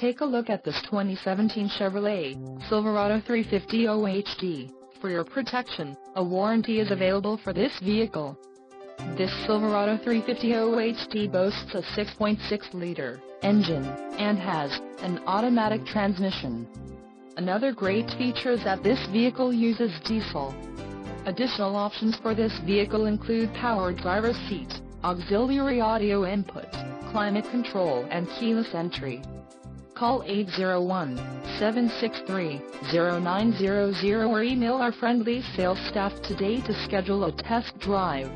Take a look at this 2017 Chevrolet Silverado 350HD. For your protection, a warranty is available for this vehicle. This Silverado 350HD boasts a 6.6-liter engine and has an automatic transmission. Another great feature is that this vehicle uses diesel. Additional options for this vehicle include power driver's seat, auxiliary audio input, climate control and keyless entry. Call 801-763-0900 or email our friendly sales staff today to schedule a test drive.